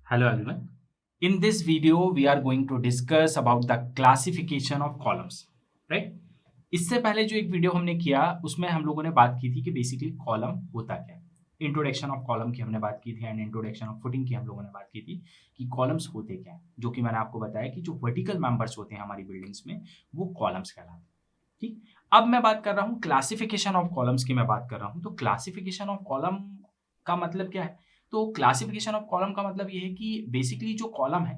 Hello everyone. In this video, we are going to discuss about the classification of columns, right? इससे पहले जो एक video हमने किया उसमें हम लोगों ने बात की थी कि बेसिकली कॉलम होता क्या है। इंट्रोडक्शन ऑफ कॉलम की हमने बात की थी एंड इंट्रोडक्शन ऑफ फुटिंग की हम लोगों ने बात की थी कि कॉलम्स होते क्या हैं, जो कि मैंने आपको बताया कि जो वर्टिकल मेंबर्स होते हैं हमारी बिल्डिंग्स में वो कॉलम्स कहलाते हैं। ठीक, अब मैं बात कर रहा हूँ क्लासिफिकेशन ऑफ कॉलम्स की। मैं बात कर रहा हूँ तो क्लासिफिकेशन ऑफ कॉलम का मतलब क्या है। तो क्लासिफिकेशन ऑफ कॉलम का मतलब ये है कि बेसिकली जो कॉलम है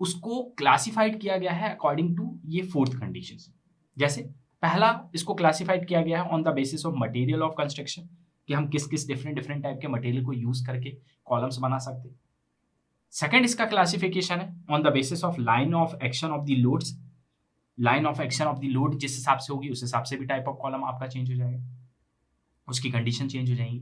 उसको क्लासिफाइड किया गया है अकॉर्डिंग टू ये फोर्थ कंडीशंस। जैसे पहला, इसको क्लासिफाइड किया गया है on the basis of material of construction, कि हम किस किस डिफरेंट डिफरेंट टाइप के मटेरियल को यूज करके कॉलम्स बना सकते हैं। सेकंड, इसका क्लासिफिकेशन है on the basis of line of action of the loads. Line of action of the load जिस हिसाब से होगी उस हिसाब से भी टाइप ऑफ कॉलम आपका चेंज हो जाएगा, उसकी कंडीशन चेंज हो जाएंगी।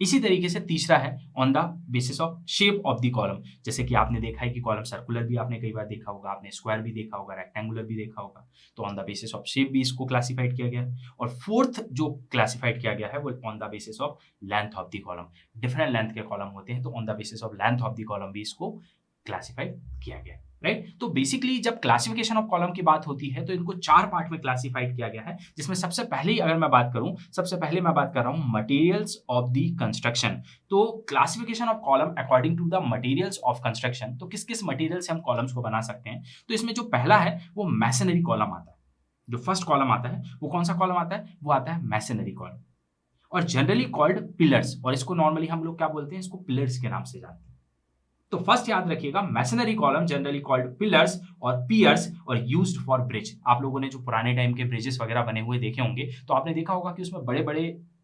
इसी तरीके से तीसरा है on the basis of shape of the column. जैसे कि आपने देखा है कि कॉलम सर्कुलर भी आपने कई बार देखा होगा, आपने स्क्वायर भी देखा होगा, रेक्टेंगुलर भी देखा होगा। तो on the basis of shape भी इसको क्लासिफाइड किया गया है। और फोर्थ जो क्लासिफाइड किया गया है वो on the basis of length of the column. Different length के कॉलम होते हैं तो on the basis of length of the column भी इसको क्लासिफाइड किया गया है, राइट। तो बेसिकली जब क्लासिफिकेशन ऑफ कॉलम की बात होती है तो इनको चार पार्ट में क्लासिफाइड किया गया है, जिसमें सबसे पहले अगर मैं बात करूं, सबसे पहले मैं बात कर रहा हूं मटेरियल्स ऑफ द कंस्ट्रक्शन। तो classification of column according to the materials of construction, तो किस किस मटेरियल से हम कॉलम्स को बना सकते हैं। तो इसमें जो पहला है वो मैसनरी कॉलम आता है। जो फर्स्ट कॉलम आता है वो कौन सा कॉलम आता है, वो आता है मैसनरी कॉलम, और जनरली कॉल्ड पिलर्स। और इसको नॉर्मली हम लोग क्या बोलते हैं, इसको पिलर्स के नाम से जानते हैं। तो फर्स्ट याद रखिएगा, masonry column generally called pillars और पियर्स और यूज्ड फॉर ब्रिज। आप लोगों ने जो पुराने टाइम के ब्रिजेस वगैरह बने हुए देखे होंगे तो आपने देखा होगा कि उसमें बड़े बड़े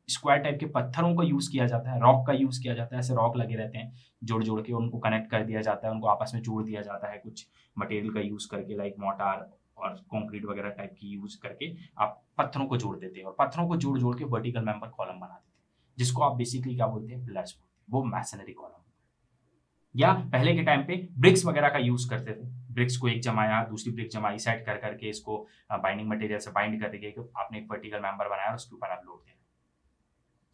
स्क्वायर टाइप के पत्थरों का यूज किया जाता है, रॉक का यूज किया जाता है। ऐसे रॉक लगे रहते हैं, जोड़ जोड़ के उनको कनेक्ट कर दिया जाता है, उनको आपस में जोड़ दिया जाता है कुछ मटेरियल का यूज करके, लाइक मोटार और कंक्रीट वगैरह टाइप की यूज करके आप पत्थरों को जोड़ देते हैं और पत्थरों को जोड़ जोड़ के वर्टिकल मेंबर कॉलम बना देते हैं, जिसको आप बेसिकली क्या बोलते हैं, पिलर्स बोलते हैं। वो मैसनरी कॉलम। या पहले के टाइम पे ब्रिक्स वगैरह का यूज करते थे। ब्रिक्स को एक जमाया, दूसरी ब्रिक जमाई, सेट कर करके इसको बाइंडिंग मटेरियल से बाइंड कर देंगे कि आपने एक वर्टिकल मेंबर बनाया और उसके ऊपर आप लोड देना।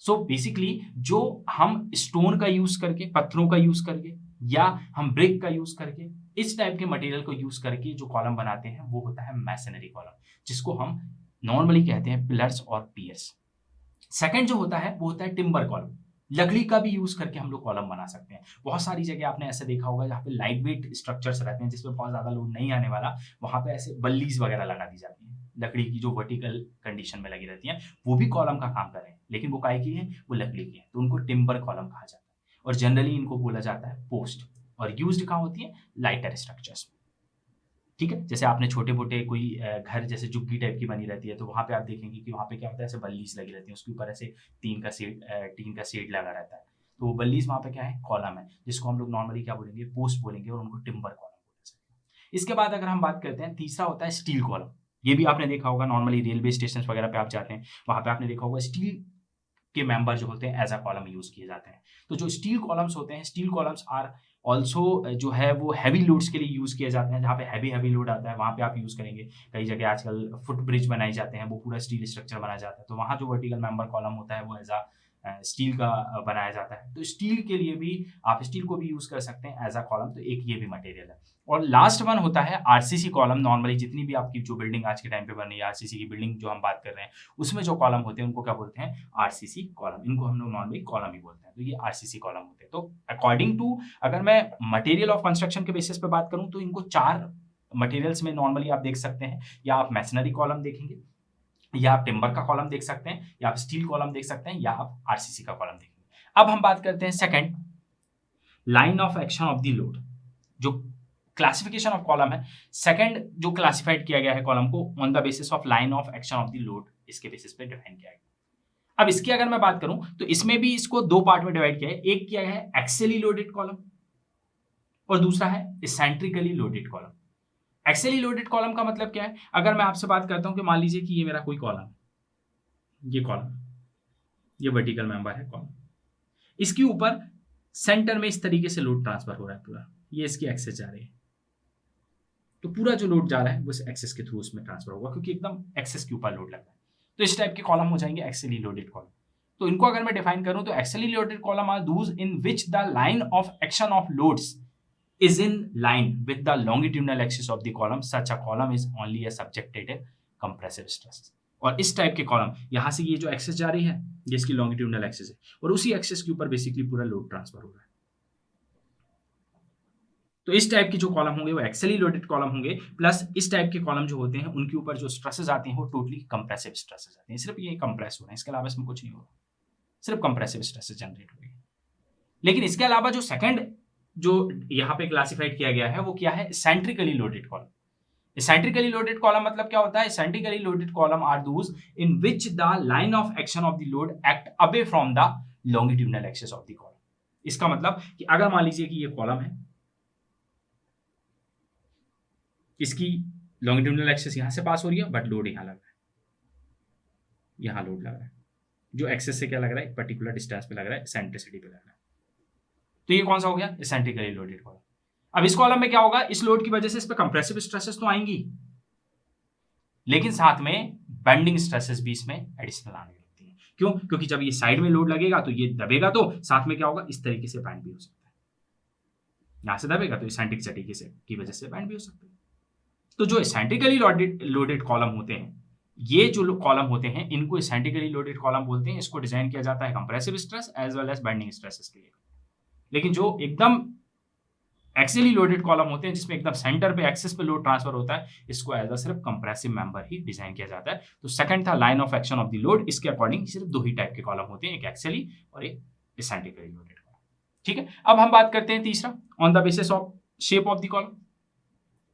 सो बेसिकली जो हम स्टोन का यूज करके, पत्थरों का यूज करके, या हम ब्रिक का यूज करके, इस टाइप के मटेरियल को यूज करके जो कॉलम बनाते हैं वो होता है मैसनरी कॉलम, जिसको हम नॉर्मली कहते हैं पिलर्स और पियर्स। सेकंड जो होता है वो होता है टिम्बर कॉलम। लकड़ी का भी यूज करके हम लोग कॉलम बना सकते हैं। बहुत सारी जगह आपने ऐसे देखा होगा जहाँ पे लाइट वेट स्ट्रक्चर्स रहते हैं जिसमें बहुत ज्यादा लोड नहीं आने वाला, वहां पे ऐसे बल्लीज वगैरह लगा दी जाती है लकड़ी की, जो वर्टिकल कंडीशन में लगी रहती है। वो भी कॉलम का काम कर रहे हैं, लेकिन वो काय की है, वो लकड़ी की है, तो उनको टिम्बर कॉलम कहा जाता है। और जनरली इनको बोला जाता है पोस्ट, और यूज्ड कहाँ होती है, लाइटर स्ट्रक्चर्स। ठीक है, जैसे आपने छोटे-मोटे कोई घर जैसे झुग्गी टाइप की बनी रहती है, तो वहाँ पे आप देखेंगे कि वहाँ पे क्या होता है, ऐसे बल्लीस लगी रहती है, उसके ऊपर ऐसे टीन का शेड लगा रहता है। तो वो बल्लीस वहाँ पे क्या है, कॉलम है, जिसको हम लोग नॉर्मली क्या बोलेंगे, पोस्ट बोलेंगे, और उनको टिम्बर कॉलम बोल सकते हैं। इसके बाद अगर हम बात करते हैं, तीसरा होता है स्टील कॉलम। ये भी आपने देखा होगा, नॉर्मली रेलवे स्टेशन वगैरह पे आप जाते हैं, वहाँ पे आपने देखा होगा स्टील के मेंबर जो होते हैं एज अ कॉलम यूज किए जाते हैं। तो जो स्टील कॉलम्स होते हैं, स्टील कॉलम्स आर ऑल्सो जो है वो हैवी लोड्स के लिए यूज किए जाते हैं। जहाँ पे हैवी हैवी लोड आता है वहाँ पे आप यूज करेंगे। कई जगह आजकल फुट ब्रिज बनाए जाते हैं, वो पूरा स्टील स्ट्रक्चर बनाया जाता है, तो वहाँ जो वर्टिकल मेंबर कॉलम होता है वो एज अ स्टील का बनाया जाता है। तो स्टील के लिए भी आप स्टील को भी यूज कर सकते हैं एज अ कॉलम, तो एक ये भी मटेरियल है। और लास्ट वन होता है आरसीसी कॉलम। नॉर्मली जितनी भी आपकी जो बिल्डिंग आज के टाइम पे बन रही है, आरसीसी की बिल्डिंग जो हम बात कर रहे हैं, उसमें जो कॉलम होते हैं उनको क्या बोलते हैं, आरसीसी कॉलम। इनको हम लोग नॉर्मली कॉलम ही बोलते हैं, तो ये आरसीसी कॉलम होते हैं। तो अकॉर्डिंग टू, अगर मैं मटेरियल ऑफ कंस्ट्रक्शन के बेसिस पे बात करूं तो इनको चार मटेरियल्स में नॉर्मली आप देख सकते हैं। या आप मैसनरी कॉलम देखेंगे, या आप टिम्बर का कॉलम देख सकते हैं, या आप स्टील कॉलम देख सकते हैं, या आप आरसीसी का कॉलम देखेंगे। अब हम बात करते हैं second, line of action of the load. जो क्लासिफिकेशन ऑफ कॉलम है, सेकंड जो क्लासिफाइड किया गया है कॉलम को on the basis of line of action of the load, इसके बेसिस पे डिफाइन किया गया। अब इसकी अगर मैं बात करूं तो इसमें भी इसको दो पार्ट में डिवाइड किया है। एक किया है एक्सेली लोडेड कॉलम, और दूसरा है centrically loaded column. Axially loaded column का मतलब क्या है, अगर मैं आपसे बात करता हूं कि मान लीजिए कि ये मेरा कोई कॉलम, ये कॉलम, ये वर्टिकल मेंबर है कॉलम, इसके ऊपर सेंटर में इस तरीके से लोड ट्रांसफर हो रहा है पूरा, ये इसकी एक्सेस जा रही है, तो पूरा जो लोड जा रहा है वो इस एक्सेस के थ्रू उसमें ट्रांसफर होगा, क्योंकि एकदम एक्सेस के ऊपर लोड लग रहा है। तो इस टाइप के कॉलम हो जाएंगे एक्सेली लोडेड कॉलम। तो इनको अगर मैं डिफाइन करूं तो axially loaded column are those in which the line of action of loads is in line with the longitudinal axis of the column. Such a column is only a subjected compressive stress. और इस type के column यहां से ये जो access जा रही है ये इसकी लॉन्गिट्यूडनल एक्सिस है और उसी एक्सिस के ऊपर बेसिकली पूरा लोड ट्रांसफर हो रहा है। तो इस टाइप के जो कॉलम होंगे वो एक्सियली लोडेड कॉलम होंगे, प्लस इस टाइप के कॉलम जो होते हैं उनके ऊपर जो स्ट्रेसेस आती हैं वो टोटली कंप्रेसिव स्ट्रेसेस आती हैं। सिर्फ ये कंप्रेस हो रहे हैं, इसके अलावा इसमें कुछ नहीं होगा, सिर्फ कंप्रेसिव स्ट्रेसेस जनरेट हो रही है। लेकिन इसके अलावा जो सेकंड जो यहाँ पे क्लासिफाइड किया गया है वो क्या है, centrically loaded column. Centrically loaded column मतलब क्या होता है, centrically loaded column are those in which the line of action of the load act away from the longitudinal axis of the column. इसका मतलब कि अगर मान लीजिए कि ये कॉलम है, इसकी लॉन्गिट्यूडनल एक्सिस यहां से पास हो रही है बट लोड यहां लग रहा है, यहां लोड लग रहा है, जो एक्सिस से क्या लग रहा है, एक पर्टिकुलर डिस्टेंस पे लग रहा है, सेंट्रिसिटी पे लग रहा है। तो ये कौन सा हो गया, सेंट्रिकली लोडेड कॉलम। अब इस कॉलम में क्या होगा, इस लोड की वजह से इस पे कंप्रेसिव स्ट्रेसेस तो आएंगी, लेकिन साथ में बेंडिंग स्ट्रेसेस भी इसमें एडिशनल आने लगती हैं। क्यों, क्योंकि जब ये साइड में लोड लगेगा तो ये दबेगा, तो साथ में क्या होगा, इस तरीके से बैंड भी हो सकता है, यहां से दबेगा तो सेंट्रिसिटी की वजह से बैंड भी हो सकता है। तो जो सेंट्रिकली लोडेड कॉलम होते हैं, ये जो कॉलम होते हैं इनको सेंट्रिकली लोडेड कॉलम बोलते हैं। इसको डिजाइन किया जाता है compressive stress as well as bending stresses के लिए। लेकिन जो एकदम एक्सियली लोडेड कॉलम होते हैं जिसमें एकदम सेंटर पे एक्सिस पे लोड ट्रांसफर होता है, इसको एज अ सिर्फ कंप्रेसिव मेंबर ही डिजाइन किया जाता है। तो सेकंड था line of action of the load, इसके अकॉर्डिंग सिर्फ दो ही टाइप के कॉलम होते हैं, एक एक्सियली और एक सेंट्रिकली लोडेड कॉलम। ठीक है, अब हम बात करते हैं तीसरा, on the basis of shape of the column.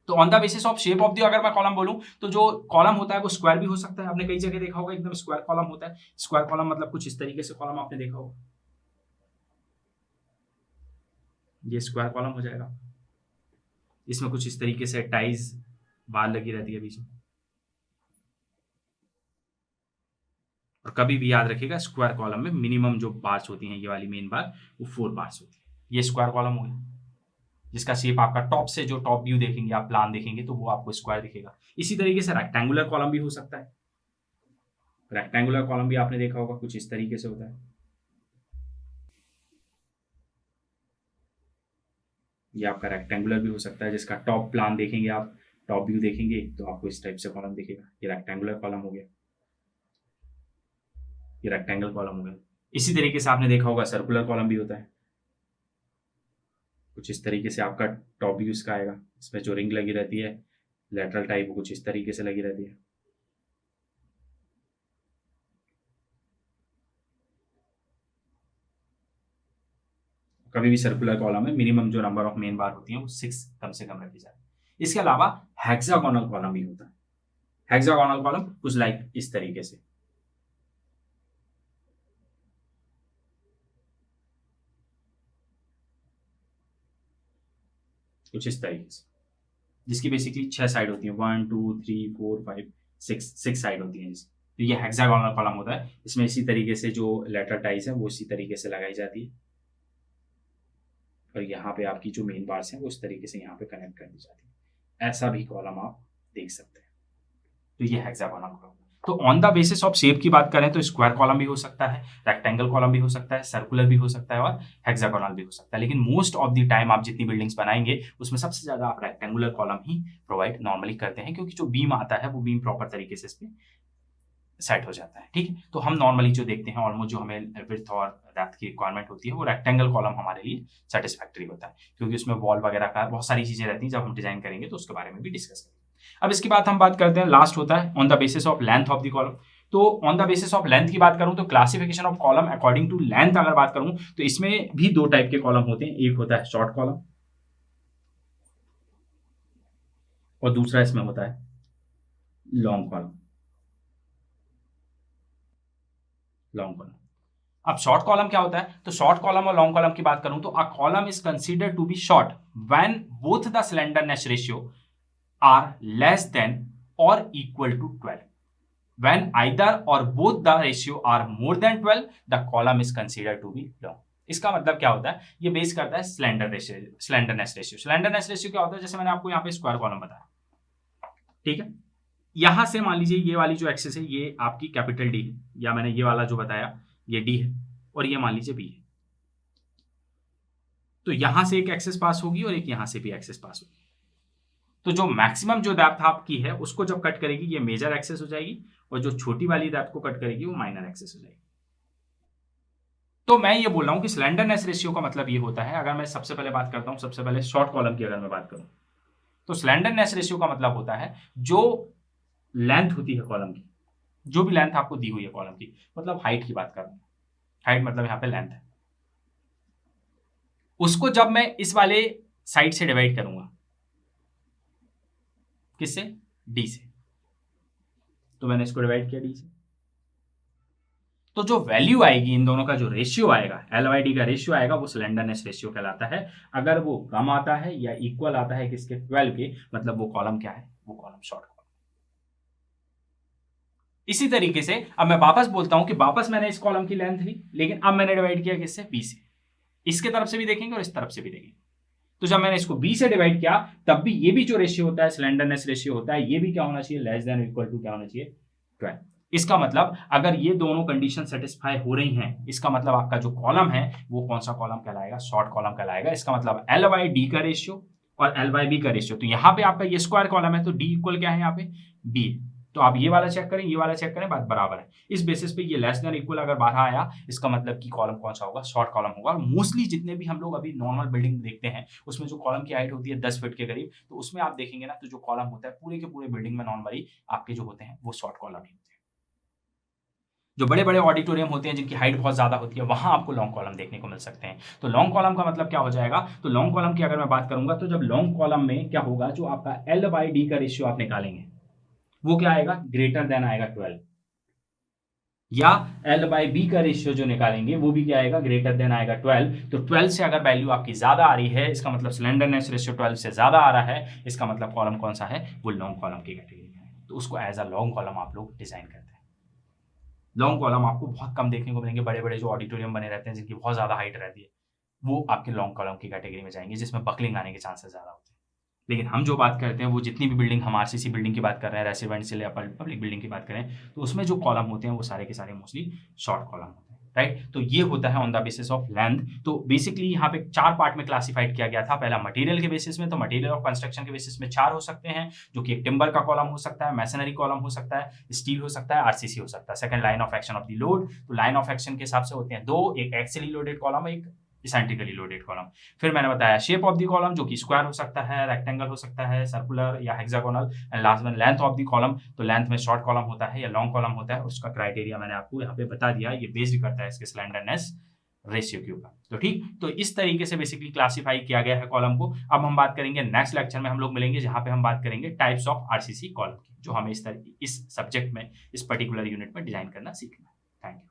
तो on the basis of shape of the अगर मैं कॉलम बोलूं तो जो कॉलम होता है वो स्क्वायर भी हो सकता है। आपने कई जगह देखा होगा एकदम स्क्वायर कॉलम होता है। स्क्वायर कॉलम मतलब कुछ इस तरीके से कॉलम आपने देखा होगा, ये स्क्वायर कॉलम हो जाएगा, इसमें कुछ इस तरीके से टाइज बार लगी रहती है बीच में। और कभी भी याद रखिएगा स्क्वायर कॉलम में मिनिमम जो बार्स होती हैं, ये वाली मेन बार वो 4 बार्स होती है। ये स्क्वायर कॉलम हो गया जिसका शेप आपका टॉप से जो टॉप व्यू देखेंगे आप, प्लान देखेंगे तो वो आपको स्क्वायर दिखेगा। इसी तरीके से रेक्टेंगुलर कॉलम भी हो सकता है। रेक्टेंगुलर कॉलम भी आपने देखा होगा, कुछ इस तरीके से होता है। ये आपका रेक्टेंगुलर भी हो सकता है, जिसका टॉप प्लान देखेंगे आप, टॉप व्यू देखेंगे तो आपको इस टाइप से कॉलम दिखेगा। ये रेक्टेंगुलर कॉलम हो गया, ये रेक्टेंगल कॉलम हो गया। इसी तरीके से आपने देखा होगा सर्कुलर कॉलम भी होता है, कुछ इस तरीके से आपका टॉप व्यू इसका आएगा, इसमें जो रिंग लगी रहती है लेटरल टाइप वो कुछ इस तरीके से लगी रहती है। कभी भी सर्कुलर कॉलम में मिनिमम जो नंबर ऑफ मेन बार होती हैं वो 6 कम से कम रखी जाए। इसके अलावा हेक्सागोनल कॉलम भी होता है। हेक्सागोनल कॉलम कुछ लाइक इस तरीके से, कुछ इस तरीके से, जिसकी बेसिकली 6 साइड होती है, 1 2 3 4 5 6 साइड होती है। तो ये हेक्सागोनल कॉलम होता है। इसमें इसी तरीके से जो लेटर टाइज है वो इसी तरीके से लगाई जाती है और यहाँ पे आपकी जो मेन बार्स हैं वो इस तरीके से यहाँ पे कनेक्ट कर दी जाती है। ऐसा भी कॉलम आप देख सकते हैं। तो ये हेक्सागोनल कॉलम। तो on the basis of shape की बात करें तो स्क्वायर कॉलम भी हो सकता है, रेक्टेंगल कॉलम भी हो सकता है, सर्कुलर भी हो सकता है और हेक्सागोनल भी हो सकता है। लेकिन मोस्ट ऑफ द टाइम आप जितनी बिल्डिंग्स बनाएंगे उसमें सबसे ज्यादा आप रेक्टेंगुलर कॉलम ही प्रोवाइड नॉर्मली करते हैं, क्योंकि जो बीम आता है वो बीम प्रॉपर तरीके से इसमें सेट हो जाता है। ठीक है, तो हम नॉर्मली जो देखते हैं ऑलमोस्ट जो हमें विड्थ और डेप्थ की रिक्वायरमेंट होती है वो रेक्टेंगल कॉलम हमारे लिए सेटिस्फैक्टरी होता है, क्योंकि उसमें वॉल वगैरह का बहुत सारी चीजें रहती हैं। जब हम डिजाइन करेंगे तो उसके बारे में भी डिस्कस करेंगे। अब इसके बाद हम बात करते हैं, लास्ट होता है on the basis of length of the column. तो on the basis of length की बात करूं तो classification of column according to length अगर बात करूं तो इसमें भी 2 टाइप के कॉलम होते हैं। एक होता है शॉर्ट कॉलम और दूसरा इसमें होता है लॉन्ग कॉलम। लॉन्ग कॉलम, अब शॉर्ट कॉलम क्या होता है, तो शॉर्ट कॉलम और लॉन्ग कॉलम की बात करूं तो a column is considered to be short when both the slenderness ratio are less than और equal to 12। When either or both the ratio are more than 12, the column is considered to be long. इसका मतलब क्या होता है, ये base करता है slenderness ratio. Slenderness ratio क्या होता है, जैसे मैंने आपको यहाँ पे स्क्वायर कॉलम बताया, ठीक है। यहां से मान लीजिए ये वाली जो एक्सिस है ये आपकी कैपिटल डी है, या मैंने ये वाला जो बताया ये डी है और ये मान लीजिए बी है, तो यहां से एक एक्सेस पास होगी और एक यहां से भी एक्सेस पास होगी। तो जो मैक्सिमम जो डेप्थ आपकी है उसको जब कट करेगी ये मेजर एक्सेस हो जाएगी, और जो छोटी वाली डेप्थ को कट करेगी वो माइनर एक्सेस हो जाएगी। तो मैं ये बोल रहा हूं कि स्लेंडरनेस रेशियो का मतलब ये होता है, अगर मैं सबसे पहले बात करता हूं, सबसे पहले शॉर्ट कॉलम की अगर मैं बात करूं, तो स्लेंडरनेस रेशियो का मतलब होता है जो लेंथ होती है कॉलम की, जो भी लेंथ आपको दी हुई है कॉलम की, मतलब हाइट की बात कर रहा हूं, हाइट मतलब यहां पे लेंथ है, उसको जब मैं इस वाले साइड से डिवाइड करूंगा, किससे, डी से, तो मैंने इसको डिवाइड किया डी से, तो जो वैल्यू आएगी इन दोनों का जो रेशियो आएगा, एल बाई डी का रेशियो आएगा, वो स्लेंडरनेस रेशियो कहलाता है। अगर वो कम आता है या इक्वल आता है किसके, 12 के, मतलब वो कॉलम क्या है, वो कॉलम शॉर्ट कॉलम। इसी तरीके से अब मैं वापस बोलता हूं कि वापस मैंने इस कॉलम की लेंथ ली, लेकिन अब मैंने डिवाइड किया किससे, बी से। इसके तरफ से भी देखेंगे और इस तरफ से भी देखेंगे, तो जब मैंने इसको बी से डिवाइड किया तब भी ये भी जो रेशियो होता है, स्लेंडरनेस रेशियो होता है, ये भी क्या होना चाहिए, लेस देन इक्वल टू क्या होना चाहिए, 12। इसका मतलब अगर ये दोनों कंडीशन सेटिस्फाई हो रही हैं, इसका मतलब आपका जो कॉलम है वो कौन सा कॉलम कहलाएगा, शॉर्ट कॉलम कहलाएगा। इसका मतलब एल बाई डी का रेशियो और एल बाई बी का रेशियो, तो यहां पे आपका ये स्क्वायर कॉलम है, तो डी इक्वल क्या है यहाँ पे, बी। तो आप ये वाला चेक करें, ये वाला चेक करें, बात बराबर है। इस बेसिस पे ये लेस देन इक्वल अगर बाहर आया, इसका मतलब कि कॉलम कौन सा होगा, शॉर्ट कॉलम होगा। और मोस्टली जितने भी हम लोग अभी नॉर्मल बिल्डिंग देखते हैं उसमें जो कॉलम की हाइट होती है 10 फीट के करीब, तो उसमें आप देखेंगे ना, तो जो कॉलम होता है पूरे के पूरे बिल्डिंग में नॉर्मली आपके जो होते हैं वो शॉर्ट कॉलम ही होते हैं। जो बड़े बड़े ऑडिटोरियम होते हैं जिनकी हाइट बहुत ज्यादा होती है, वहां आपको लॉन्ग कॉलम देखने को मिल सकते हैं। तो लॉन्ग कॉलम का मतलब क्या हो जाएगा, तो लॉन्ग कॉलम की अगर मैं बात करूंगा, तो जब लॉन्ग कॉलम में क्या होगा, जो आपका एल बाई डी का रेशियो आप निकालेंगे वो क्या आएगा, ग्रेटर देन आएगा 12, या एल बाई बी का रेशियो जो निकालेंगे वो भी क्या आएगा, ग्रेटर देन आएगा 12। तो 12 से अगर वैल्यू आपकी ज्यादा आ रही है, इसका मतलब स्लेंडरनेस रेशियो 12 से ज्यादा आ रहा है, इसका मतलब कॉलम कौन सा है, वो लॉन्ग कॉलम की कैटेगरी में है। तो उसको एज अ लॉन्ग कॉलम आप लोग डिजाइन करते हैं। लॉन्ग कॉलम आपको बहुत कम देखने को मिलेंगे, बड़े बड़े जो ऑडिटोरियम बने रहते हैं जिनकी बहुत ज्यादा हाइट रहती है, वो आपके लॉन्ग कॉलम की कैटेगरी में जाएंगे, जिसमें बकलिंग आने के चांसेस ज्यादा होते हैं। लेकिन हम जो बात करते हैं वो जितनी भी बिल्डिंग, हम आरसीसी बिल्डिंग की बात कर रहे हैं, रेसिडेंशियल या पब्लिक बिल्डिंग की बात करें, तो उसमें जो कॉलम होते हैं वो सारे के सारे मोस्टली शॉर्ट कॉलम होते हैं, राइट। तो ये होता है on the basis of length. तो बेसिकली यहाँ पे 4 पार्ट में क्लासिफाइड किया गया था। पहला मटेरियल के बेसिस में, तो मटेरियल ऑफ कंस्ट्रक्शन के बेसिस में 4 हो सकते हैं, जो कि एक टिम्बर का कॉलम हो सकता है, मैसनरी कॉलम हो सकता है, स्टील हो सकता है, आरसीसी हो सकता है। Second, line of action of the load, तो लाइन ऑफ एक्शन के हिसाब से होते हैं 2, एक एक्सियली लोडेड कॉलम, एक इसेंट्रिकली लोडेड कॉलम। फिर मैंने बताया शेप ऑफ द कॉलम, जो कि स्क्वायर हो सकता है, रेक्टेंगल हो सकता है, सर्कुलर या हेक्सागोनल। एंड लास्ट में लेंथ ऑफ द कॉलम, तो लेंथ में शॉर्ट कॉलम होता है या लॉन्ग कॉलम होता है, उसका क्राइटेरिया मैंने आपको यहाँ पे बता दिया, ये बेस्ड करता है इसके स्लेंडरनेस रेशियो के ऊपर। तो ठीक, तो इस तरीके से बेसिकली क्लासिफाई किया गया है कॉलम को। अब हम बात करेंगे नेक्स्ट लेक्चर में, हम लोग मिलेंगे जहां पे हम बात करेंगे टाइप्स ऑफ आरसीसी कॉलम की, जो हमें इस सब्जेक्ट में, इस पर्टिकुलर यूनिट में डिजाइन करना सीखना है। Thank you.